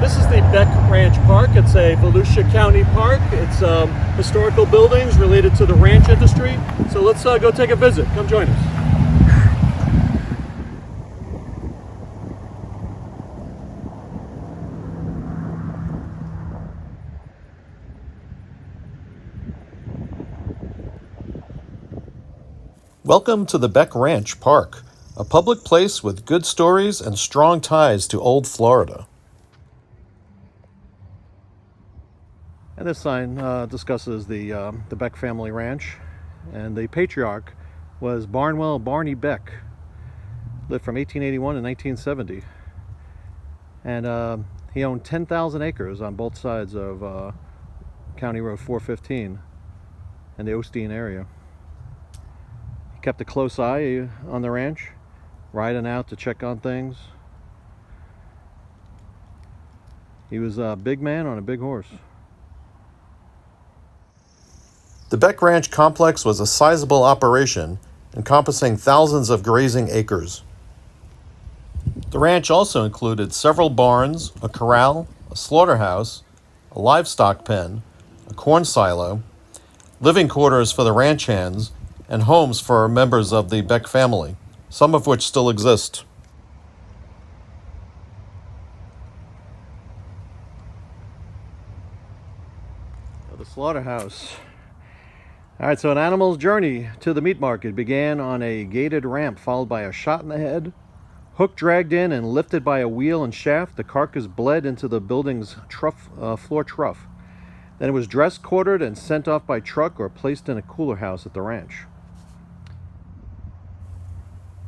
This is the Beck Ranch Park. It's a Volusia County park. It's historical buildings related to the ranch industry. So let's go take a visit. Come join us. Welcome to the Beck Ranch Park, a public place with good stories and strong ties to old Florida. And this sign discusses the Beck family ranch, and the patriarch was Barnwell Barney Beck. Lived from 1881 to 1970, and he owned 10,000 acres on both sides of County Road 415 in the Osteen area. He kept a close eye on the ranch, riding out to check on things. He was a big man on a big horse. The Beck Ranch complex was a sizable operation encompassing thousands of grazing acres. The ranch also included several barns, a corral, a slaughterhouse, a livestock pen, a corn silo, living quarters for the ranch hands, and homes for members of the Beck family, some of which still exist. The slaughterhouse. All right, so an animal's journey to the meat market began on a gated ramp, followed by a shot in the head, hook dragged in and lifted by a wheel and shaft. The carcass bled into the building's floor trough. Then it was dressed, quartered, and sent off by truck or placed in a cooler house at the ranch.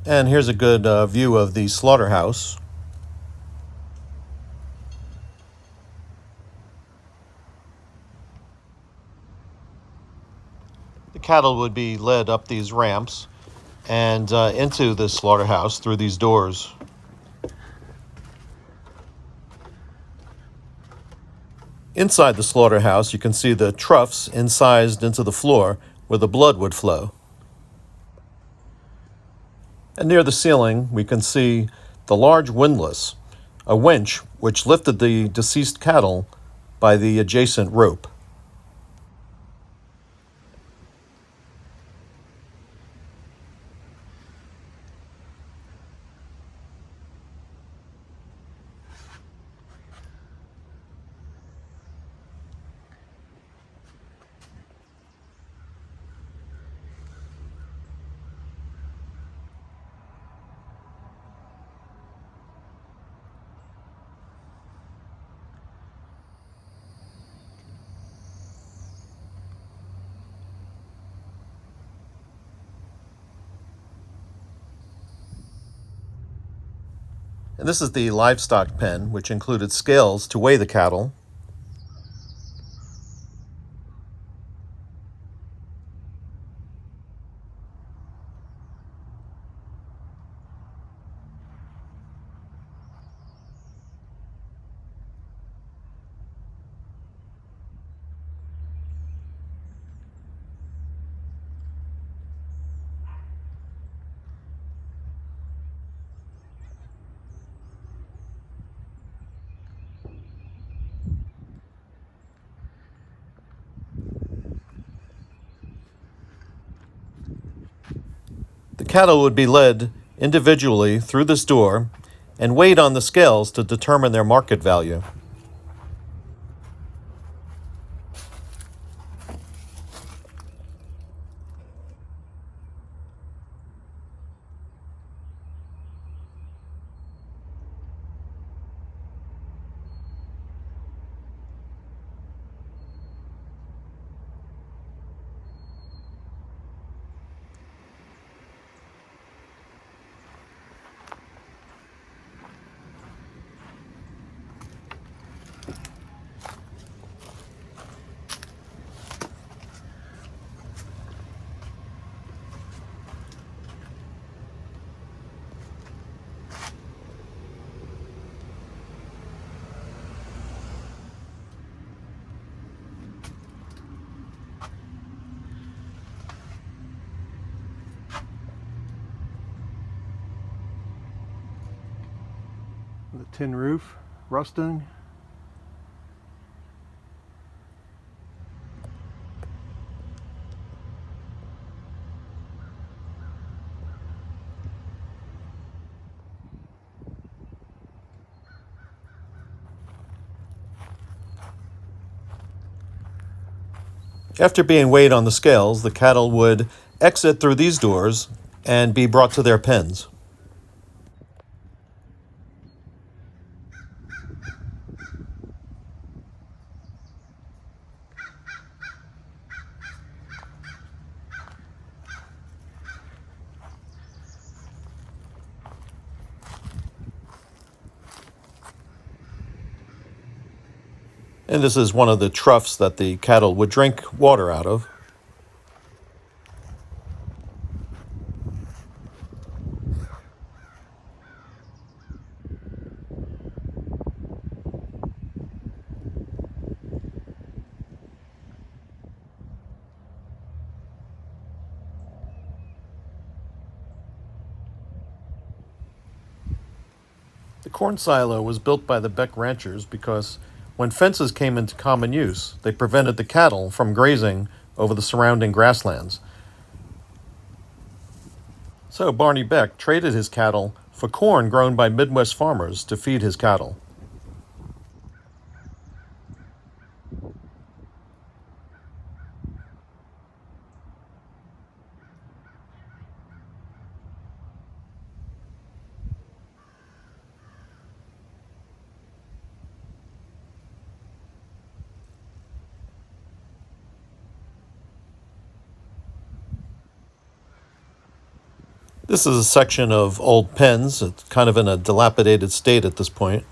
And here's a good view of the slaughterhouse. The cattle would be led up these ramps and into the slaughterhouse through these doors. Inside the slaughterhouse, you can see the troughs incised into the floor where the blood would flow. And near the ceiling, we can see the large windlass, a winch which lifted the deceased cattle by the adjacent rope. And this is the livestock pen, which included scales to weigh the cattle. The cattle would be led individually through this door and weighed on the scales to determine their market value. The tin roof, rusting, After being weighed on the scales, the cattle would exit through these doors and be brought to their pens. And this is one of the troughs that the cattle would drink water out of. The corn silo was built by the Beck ranchers because when fences came into common use, they prevented the cattle from grazing over the surrounding grasslands. So Barney Beck traded his cattle for corn grown by Midwest farmers to feed his cattle. This is a section of old pens. It's kind of in a dilapidated state at this point.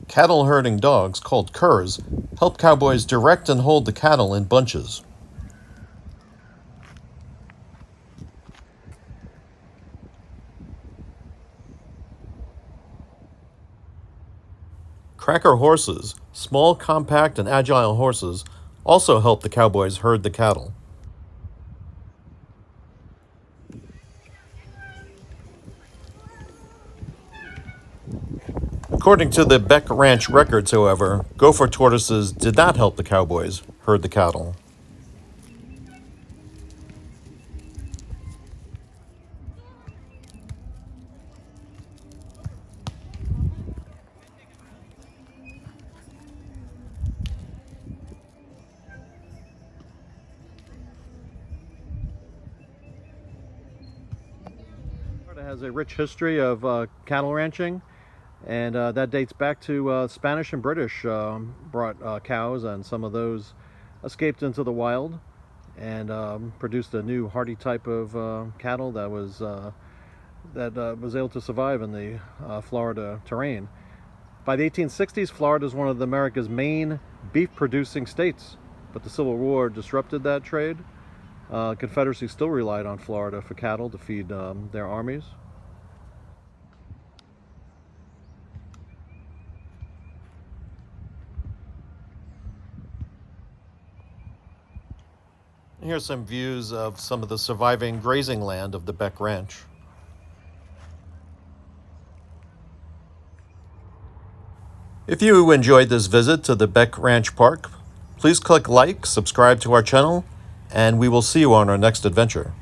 Cattle herding dogs, called curs, help cowboys direct and hold the cattle in bunches. Cracker horses, small, compact, and agile horses, also help the cowboys herd the cattle. According to the Beck Ranch records, however, gopher tortoises did not help the cowboys herd the cattle. Florida has a rich history of cattle ranching, and that dates back to Spanish and British brought cows, and some of those escaped into the wild and produced a new hardy type of cattle that was able to survive in the Florida terrain. By the 1860s, Florida is one of America's main beef-producing states, but the Civil War disrupted that trade. Confederacy still relied on Florida for cattle to feed their armies. Here's some views of some of the surviving grazing land of the Beck Ranch. If you enjoyed this visit to the Beck Ranch Park, please click like, subscribe to our channel, and we will see you on our next adventure.